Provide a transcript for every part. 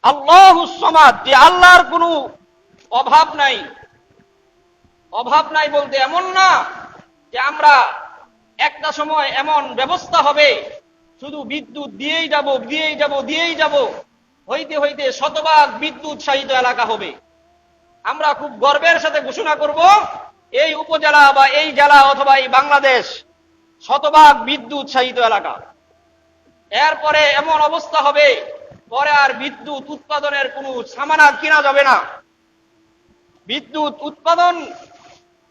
আল্লাহুস সামাদ, যে আল্লাহর কোনো অভাব নাই। অভাব নাই বলতে এমন না যে আমরা একটা সময় এমন ব্যবস্থা হবে শুধু বিদ্যুৎ দিয়েই যাব দিয়েই যাব দিয়েই যাব, হইতে হইতে শতভাগ বিদ্যুৎ সাহিত এলাকা হবে। আমরা খুব গর্বের সাথে ঘোষণা করব এই উপজেলা বা এই জেলা অথবা এই বাংলাদেশ শতভাগ বিদ্যুৎ সাহিত এলাকা। এরপরে এমন অবস্থা হবে পরে আর বিদ্যুৎ উৎপাদনের কোনো সামানা কিনা যাবে না, বিদ্যুৎ উৎপাদন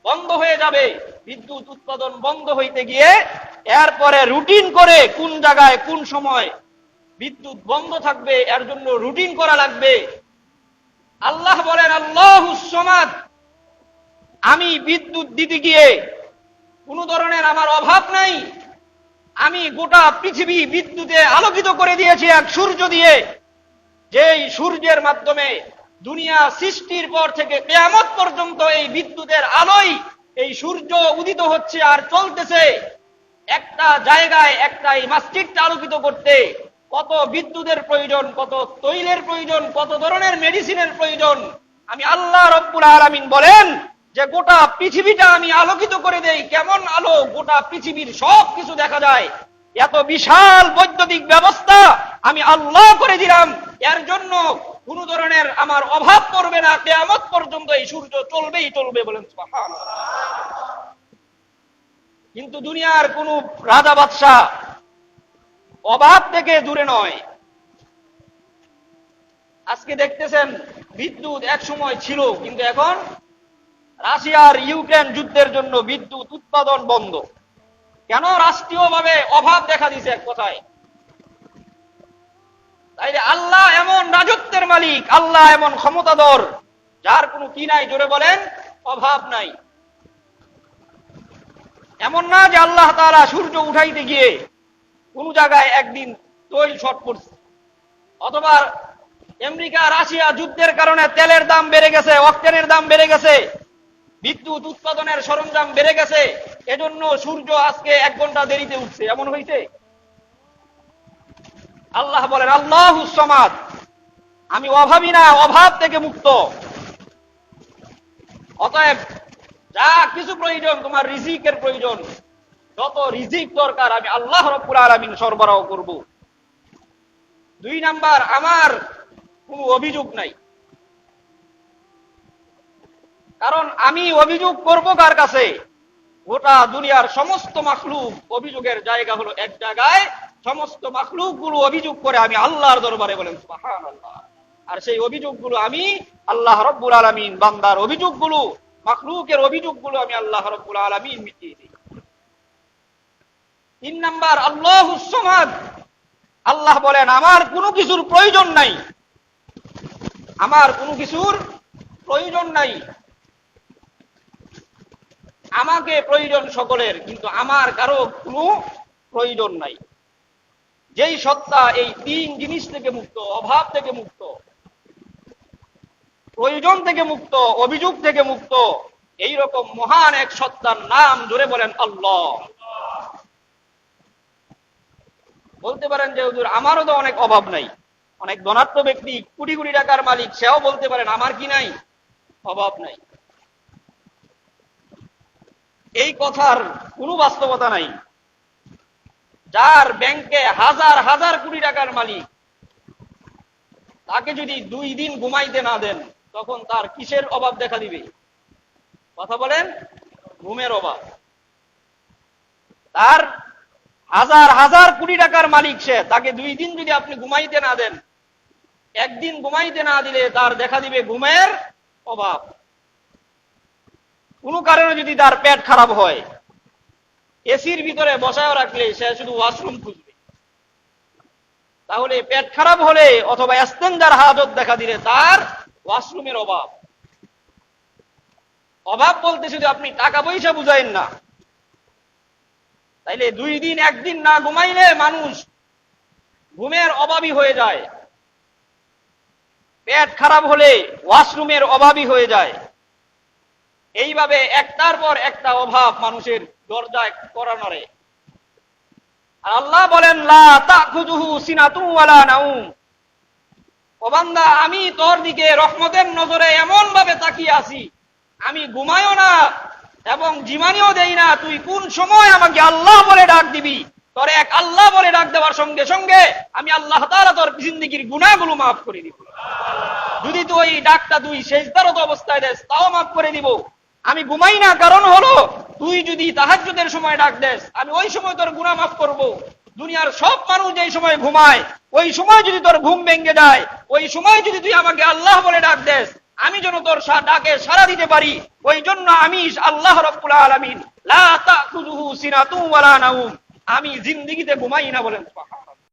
বন্ধ হয়ে যাবে। বিদ্যুৎ উৎপাদন বন্ধ হইতে গিয়ে এরপরে রুটিন করে কোন জায়গায় কোন সময় বিদ্যুৎ বন্ধ থাকবে এর জন্য রুটিন করা লাগবে। আল্লাহ বলেন আল্লাহুস সামাদ, আমি বিদ্যুৎ দিতে গিয়ে কোন ধরনের আমার অভাব নাই। আমি গোটা পৃথিবী বিদ্যুতে আলোকিত করে দিয়েছি এক সূর্য দিয়ে, যেই সূর্যের মাধ্যমে দুনিয়া সৃষ্টির পর থেকে কিয়ামত পর্যন্ত এই বিদ্যুতের আলোয় এই সূর্য উদিত হচ্ছে আর চলতেছে। একটা জায়গায় একটা এই মসজিদটা আলোকিত করতে কত বিদ্যুতের প্রয়োজন, কত তৈলের প্রয়োজন, কত ধরনের মেডিসিনের প্রয়োজন। আমি আল্লাহ রব্বুল আলামিন বলেন যে গোটা পৃথিবীটা আমি আলোকিত করে দেই। কেমন আলো? গোটা পৃথিবীর সব কিছু দেখা যায়। এত বিশাল বৈদ্যুতিক ব্যবস্থা আমি আল্লাহ করে দিলাম, এর জন্য কোন ধরনের আমার অভাব পড়বে না, কিয়ামত পর্যন্ত এই সূর্য চলবেই চলবে। বলেন সুবহানাল্লাহ। কিন্তু দুনিয়ার কোন রাজা বাদশাহ অভাব থেকে দূরে নয়। আজকে দেখতেছেন বিদ্যুৎ এক সময় ছিল, কিন্তু এখন রাশিয়ার ইউক্রেন যুদ্ধের জন্য বিদ্যুৎ উৎপাদন বন্ধ। কেন? রাষ্ট্রীয়ভাবে অভাব দেখা দিয়েছে এক কথায়। তাইলে আল্লাহ এমন রাজত্বের মালিক, আল্লাহ এমন ক্ষমতাধর, যার কোনো কি নাই, জোরে বলেন, অভাব নাই। এমন না যে আল্লাহ তাআলা সূর্য উঠাইতে গিয়ে কোন জায়গায় একদিন তৈল শর্ট পড়ছে, অথবা আমেরিকা রাশিয়া যুদ্ধের কারণে তেলের দাম বেড়ে গেছে, অক্টেনের দাম বেড়ে গেছে, বিদ্যুৎ উৎপাদনের সরঞ্জাম বেড়ে গেছে, এজন্য সূর্য আজকে 1 ঘন্টা দেরিতে উঠছে, এমন হইছে? আল্লাহ বলেন আল্লাহুস সামাদ, আমি অভাবী না, অভাব থেকে মুক্ত। অতএব যা কিছু প্রয়োজন, তোমার রিজিকের প্রয়োজন, যত রিজিক দরকার আমি আল্লাহ রাব্বুল আলামিন সরবরাহ করব। 2 নাম্বার, আমার কোনো অভিযোগ নাই। কারণ আমি অভিযোগ করব কার কাছে? গোটা দুনিয়ার সমস্ত মাখলুক অভিযোগের জায়গা হলো এক জায়গায়, সমস্ত মাখলুক গুলো অভিযোগ করে আমি আল্লাহর দরবারে। বলেন সুবহানাল্লাহ। আর সেই অভিযোগগুলো আমি আল্লাহ রাব্বুল আলামিন, বান্দার অভিযোগগুলো, মাখলুকের অভিযোগগুলো আমি আল্লাহ রাব্বুল আলামিন মিটিয়ে দিই। 3 নাম্বার, আল্লাহুস সামাদ, আল্লাহ বলেন আমার কোনো কিছুর প্রয়োজন নাই, আমার কোনো কিছুর প্রয়োজন নাই। আমাকে প্রয়োজন সকলের, কিন্তু আমার কারো কোনো প্রয়োজন নাই। যেই সত্তা এই 3 জিনিস থেকে মুক্ত, অভাব থেকে মুক্ত, প্রয়োজন থেকে মুক্ত, অভিযোগ থেকে মুক্ত, এই রকম মহান এক সত্তার নাম জোরে বলেন আল্লাহ। বলতে পারেন যে হুজুর আমারও তো অনেক অভাব নাই, অনেক ধনাঢ্য ব্যক্তি, কোটি কোটি টাকার মালিক, সেও বলতে পারেন আমার কি নাই? অভাব নাই। এই কথার কোনো বাস্তবতা নাই। যার ব্যাংকে হাজার হাজার কোটি টাকার মালিক, তাকে যদি 2 দিন ঘুমাইতে না দেন, তখন তার কিসের অভাব দেখা দিবে? কথা বলেন, ঘুমের অভাব। তার হাজার হাজার কোটি টাকার মালিক সে, তাকে 2 দিন যদি আপনি ঘুমাইতে না দেন, 1 দিন ঘুমাইতে না দিলে তার দেখা দিবে ঘুমের অভাব। কোনো কারণে যদি তার পেট খারাপ হয়, এসির ভিতরে বসায় রাখলে সে শুধু ওয়াশরুম খুঁজবে। তাহলে পেট খারাপ হলে অথবা ইস্তেঞ্জার হাজত দেখা দিলে তার ওয়াশরুমের অভাব। অভাব বলতে শুধু আপনি টাকা পয়সা বুঝাইন না। তাইলে 2 দিন 1 দিন না ঘুমাইলে মানুষ ঘুমের অভাবী হয়ে যায়, পেট খারাপ হলে ওয়াশরুমের অভাবী হয়ে যায়। এইভাবে একটার পর একটা অভাব মানুষের দরজায় করা নড়ে। আর আল্লাহ বলেন লা তাখুযুহু সিনাতুন ওয়ালা নাউম, ও বান্দা, আমি তোর দিকে রহমতের নজরে এমন ভাবে তাকিয়ে আছি, আমি ঘুমাইও না এবং জিমানিও দেই না, তুই কোন সময় আমাকে আল্লাহ বলে ডাক দিবি। তোর এক আল্লাহ বলে ডাক দেওয়ার সঙ্গে সঙ্গে আমি আল্লাহ তাআলা তোর জিন্দেগীর গুনাহগুলো মাফ করে দিব। যদি তুই ওই ডাকটা তুই সেজদারত অবস্থায় দেস, তাও মাফ করে দিব। আমি ঘুমাই না কারণ হলো, তুই যদি তাহাজ্জুদের সময় ডাক দেস, আমি ওই সময় তোর গুনাহ মাফ করব। দুনিয়ার সব মানুষ যেই সময় ঘুমায়, ওই সময় যদি তোর ঘুম ভেঙে যায়, ওই সময় যদি তুই আমাকে আল্লাহ বলে ডাক দেস, আমি যেন তোর ডাকে সাড়া দিতে পারি, ওই জন্য আমি আল্লাহ রাব্বুল আলামিন লা তাখুযুহু সিনাতুন ওয়ালা নাওম, আমি জিন্দেগিতে ঘুমাই না, বলেন সুবহানাল্লাহ।